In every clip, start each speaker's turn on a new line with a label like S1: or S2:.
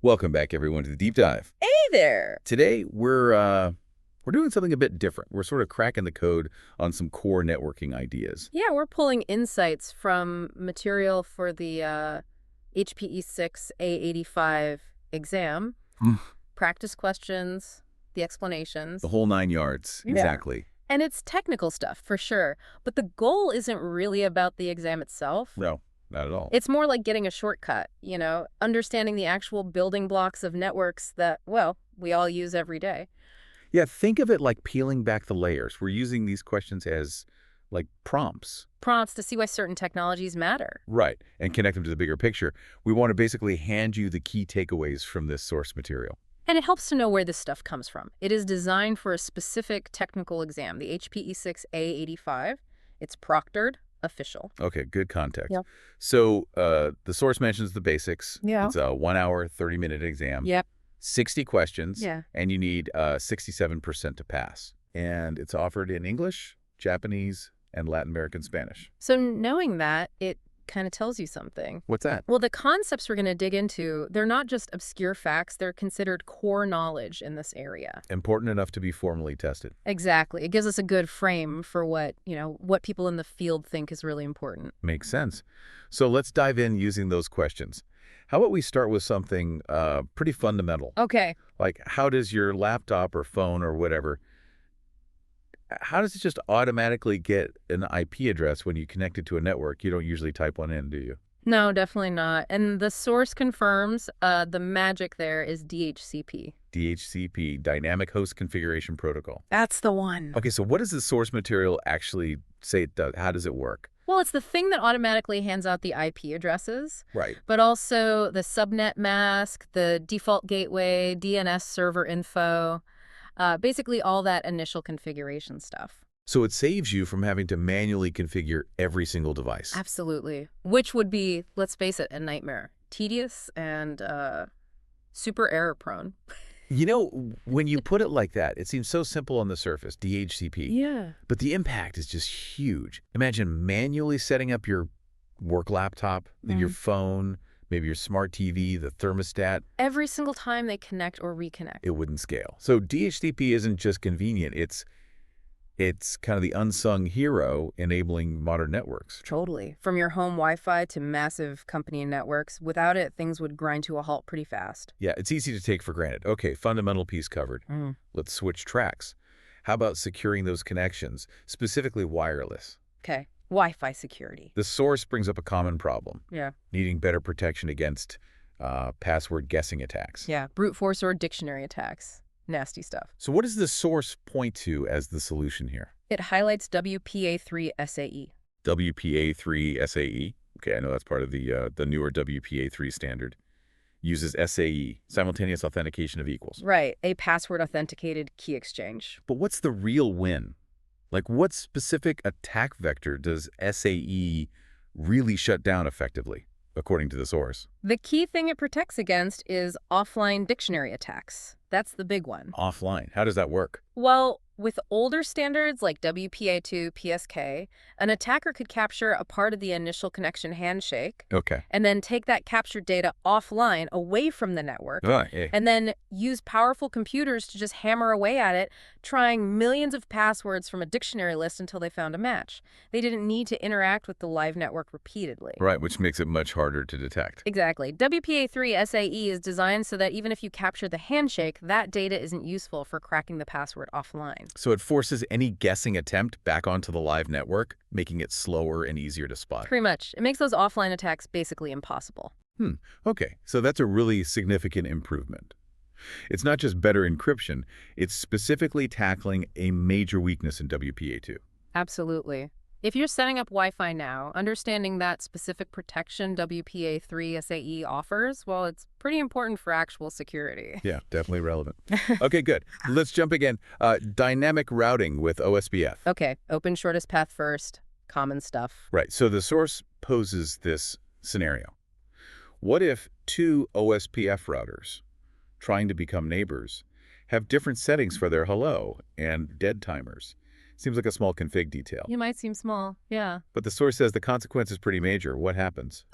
S1: Welcome back, everyone, to the Deep Dive.
S2: Hey there.
S1: Today, we're doing something a bit different. We're sort of cracking the code on some core networking ideas.
S2: Yeah, we're pulling insights from material for the HPE6-A85 exam,
S1: Mm.
S2: practice questions, the explanations.
S1: The whole 9 yards,
S2: Yeah.
S1: exactly.
S2: And it's technical stuff, for sure. But the goal isn't really about the exam itself.
S1: No, not at all.
S2: It's more like getting a shortcut, understanding the actual building blocks of networks that, well, we all use every day.
S1: Yeah, think of it like peeling back the layers. We're using these questions as, like, prompts.
S2: Prompts to see why certain technologies matter.
S1: Right, and connect them to the bigger picture. We want to basically hand you the key takeaways from this source material.
S2: And it helps to know where this stuff comes from. It is designed for a specific technical exam, the HPE6-A85. It's proctored, official.
S1: Okay, good context.
S2: Yep.
S1: So the source mentions the basics.
S2: Yeah.
S1: It's a 1 hour, 30-minute exam.
S2: Yep.
S1: 60 questions.
S2: Yeah.
S1: And you need 67% to pass. And it's offered in English, Japanese, and Latin American Spanish.
S2: So knowing that, it kind of tells you something.
S1: What's that?
S2: Well, the concepts we're going to dig into, they're not just obscure facts, they're considered core knowledge in this area.
S1: Important enough to be formally tested.
S2: Exactly. It gives us a good frame for what people in the field think is really important.
S1: Makes sense. So let's dive in using those questions. How about we start with something pretty fundamental?
S2: Okay.
S1: Like, how does your laptop or phone or whatever, how does it just automatically get an IP address when you connect it to a network? You don't usually type one in, do you?
S2: No, definitely not. And the source confirms the magic there is DHCP.
S1: DHCP, Dynamic Host Configuration Protocol.
S2: That's the one.
S1: Okay, so what does the source material actually say it does? How does it work?
S2: Well, it's the thing that automatically hands out the IP addresses,
S1: Right.
S2: but also the subnet mask, the default gateway, DNS server info, basically all that initial configuration stuff.
S1: So it saves you from having to manually configure every single device.
S2: Absolutely. Which would be, let's face it, a nightmare. Tedious and super error prone.
S1: You know, when you put it like that, it seems so simple on the surface, DHCP.
S2: Yeah.
S1: But the impact is just huge. Imagine manually setting up your work laptop, your phone, maybe your smart TV, the thermostat.
S2: Every single time they connect or reconnect.
S1: It wouldn't scale. So DHCP isn't just convenient. It's kind of the unsung hero enabling modern networks.
S2: Totally. From your home Wi-Fi to massive company networks, without it, things would grind to a halt pretty fast.
S1: Yeah, it's easy to take for granted. Okay, fundamental piece covered. Let's switch tracks. How about securing those connections, specifically wireless?
S2: Okay. Wi-Fi security.
S1: The source brings up a common problem.
S2: Yeah.
S1: Needing better protection against password guessing attacks.
S2: Yeah. Brute force or dictionary attacks. Nasty stuff.
S1: So what does the source point to as the solution here?
S2: It highlights WPA3-SAE.
S1: WPA3-SAE. Okay, I know that's part of the newer WPA3 standard. Uses SAE, simultaneous authentication of equals.
S2: Right. A password-authenticated key exchange.
S1: But what's the real win? Like, what specific attack vector does SAE really shut down effectively, according to the source?
S2: The key thing it protects against is offline dictionary attacks. That's the big one.
S1: Offline. How does that work?
S2: Well, with older standards like WPA2, PSK, an attacker could capture a part of the initial connection handshake
S1: Okay.
S2: and then take that captured data offline away from the network
S1: Yeah.
S2: and then use powerful computers to just hammer away at it, trying millions of passwords from a dictionary list until they found a match. They didn't need to interact with the live network repeatedly.
S1: Right, which makes it much harder to detect.
S2: Exactly. WPA3-SAE is designed so that even if you capture the handshake, that data isn't useful for cracking the password offline.
S1: So it forces any guessing attempt back onto the live network, making it slower and easier to spot.
S2: Pretty much. It makes those offline attacks basically impossible.
S1: Okay, so that's a really significant improvement. It's not just better encryption, it's specifically tackling a major weakness in WPA2.
S2: Absolutely. If you're setting up Wi-Fi now, understanding that specific protection WPA3-SAE offers, well, it's pretty important for actual security.
S1: Yeah, definitely relevant. Okay, good. Let's jump again. Dynamic routing with OSPF.
S2: Okay, open shortest path first, common stuff.
S1: Right, so the source poses this scenario. What if two OSPF routers trying to become neighbors have different settings for their hello and dead timers? Seems like a small config detail.
S2: It might seem small, yeah.
S1: But the source says the consequence is pretty major. What happens?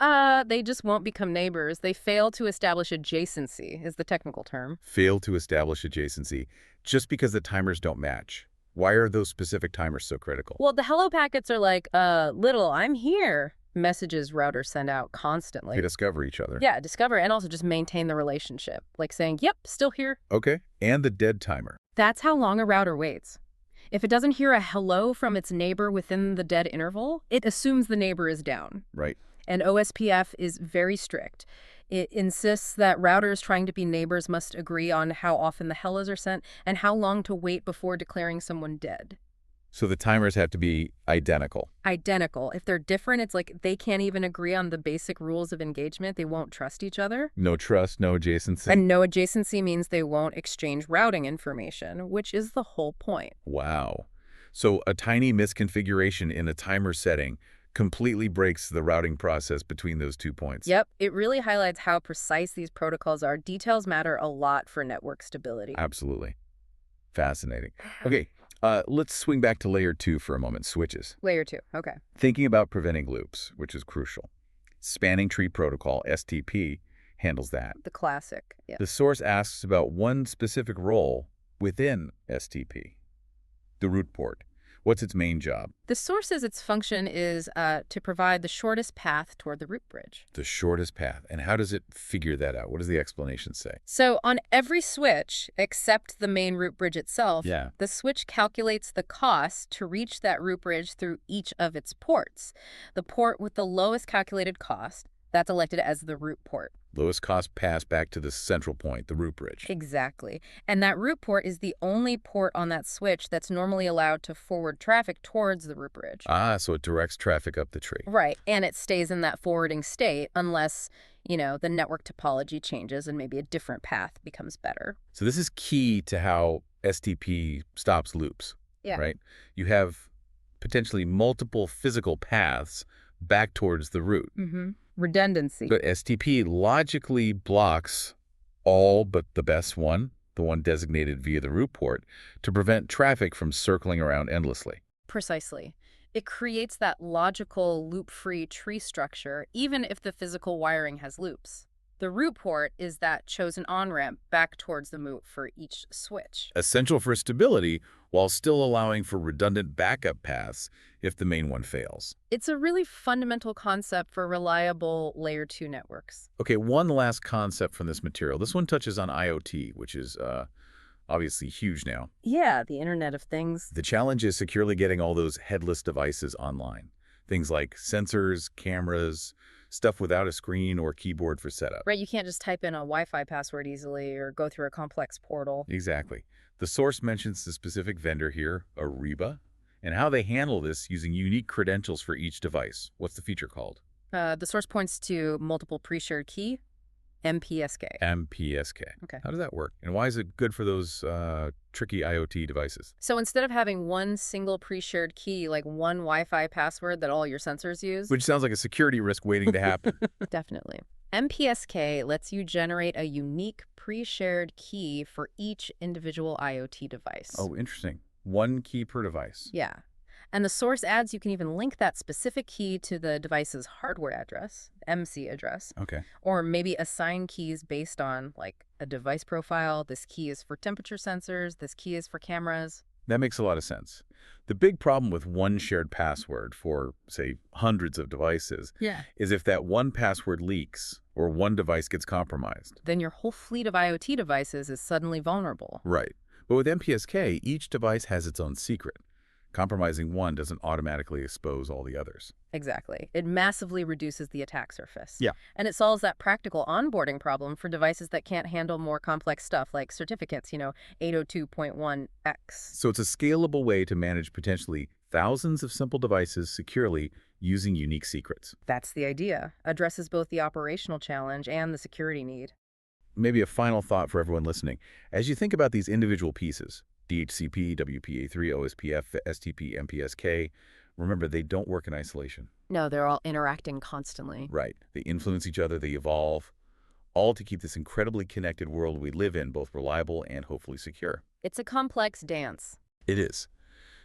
S2: They just won't become neighbors. They fail to establish adjacency, is the technical term.
S1: Fail to establish adjacency just because the timers don't match. Why are those specific timers so critical?
S2: Well, the hello packets are like, little, I'm here. Messages routers send out constantly.
S1: They discover each other.
S2: Yeah, discover and also just maintain the relationship. Like saying, yep, still here.
S1: Okay. And the dead timer.
S2: That's how long a router waits. If it doesn't hear a hello from its neighbor within the dead interval, it assumes the neighbor is down.
S1: Right.
S2: And OSPF is very strict. It insists that routers trying to be neighbors must agree on how often the hellos are sent and how long to wait before declaring someone dead.
S1: So the timers have to be identical.
S2: Identical. If they're different, it's like they can't even agree on the basic rules of engagement. They won't trust each other.
S1: No trust, no adjacency.
S2: And no adjacency means they won't exchange routing information, which is the whole point.
S1: Wow. So a tiny misconfiguration in a timer setting completely breaks the routing process between those 2 points.
S2: Yep, it really highlights how precise these protocols are. Details matter a lot for network stability.
S1: Absolutely. Fascinating. Okay, let's swing back to layer 2 for a moment, switches.
S2: Layer 2, okay.
S1: Thinking about preventing loops, which is crucial. Spanning Tree Protocol, STP, handles that.
S2: The classic, yeah.
S1: The source asks about one specific role within STP, the root port. What's its main job?
S2: The source says its function is to provide the shortest path toward the root bridge.
S1: The shortest path. And how does it figure that out? What does the explanation say?
S2: So on every switch, except the main root bridge itself,
S1: Yeah.
S2: the switch calculates the cost to reach that root bridge through each of its ports. The port with the lowest calculated cost, that's elected as the root port.
S1: Lowest cost pass back to the central point, the root bridge.
S2: Exactly. And that root port is the only port on that switch that's normally allowed to forward traffic towards the root bridge.
S1: Ah, so it directs traffic up the tree.
S2: Right. And it stays in that forwarding state unless, the network topology changes and maybe a different path becomes better.
S1: So this is key to how STP stops loops,
S2: Yeah.
S1: right? You have potentially multiple physical paths back towards the root.
S2: Mm-hmm. Redundancy.
S1: But STP logically blocks all but the best one, the one designated via the root port, to prevent traffic from circling around endlessly.
S2: Precisely. It creates that logical loop-free tree structure, even if the physical wiring has loops. The root port is that chosen on-ramp back towards the root for each switch.
S1: Essential for stability while still allowing for redundant backup paths if the main one fails.
S2: It's a really fundamental concept for reliable Layer 2 networks.
S1: Okay, one last concept from this material. This one touches on IoT, which is obviously huge now.
S2: Yeah, the Internet of Things.
S1: The challenge is securely getting all those headless devices online. Things like sensors, cameras, stuff without a screen or keyboard for setup.
S2: Right, you can't just type in a Wi-Fi password easily or go through a complex portal.
S1: Exactly. The source mentions the specific vendor here, Aruba, and how they handle this using unique credentials for each device. What's the feature called?
S2: The source points to multiple pre-shared key, MPSK.
S1: MPSK.
S2: Okay.
S1: How does that work? And why is it good for those tricky IoT devices?
S2: So instead of having one single pre-shared key, like one Wi-Fi password that all your sensors use.
S1: Which sounds like a security risk waiting to happen.
S2: Definitely. MPSK lets you generate a unique pre-shared key for each individual IoT device.
S1: Oh, interesting. One key per device.
S2: Yeah. And the source adds you can even link that specific key to the device's hardware address, MC address,
S1: Okay.
S2: or maybe assign keys based on like a device profile. This key is for temperature sensors. This key is for cameras.
S1: That makes a lot of sense. The big problem with one shared password for, say, hundreds of devices is if that one password leaks or one device gets compromised.
S2: Then your whole fleet of IoT devices is suddenly vulnerable.
S1: Right. But with MPSK, each device has its own secret. Compromising one doesn't automatically expose all the others.
S2: Exactly. It massively reduces the attack surface.
S1: Yeah.
S2: And it solves that practical onboarding problem for devices that can't handle more complex stuff like certificates, 802.1x.
S1: So it's a scalable way to manage potentially thousands of simple devices securely using unique secrets.
S2: That's the idea. Addresses both the operational challenge and the security need.
S1: Maybe a final thought for everyone listening. As you think about these individual pieces, DHCP, WPA3, OSPF, STP, MPSK, remember they don't work in isolation.
S2: No, they're all interacting constantly.
S1: Right. They influence each other, they evolve, all to keep this incredibly connected world we live in both reliable and hopefully secure.
S2: It's a complex dance.
S1: It is.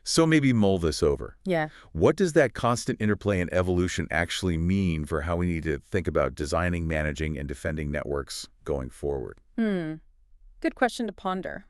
S1: So maybe mull this over.
S2: Yeah.
S1: What does that constant interplay and evolution actually mean for how we need to think about designing, managing, and defending networks going forward?
S2: Good question to ponder.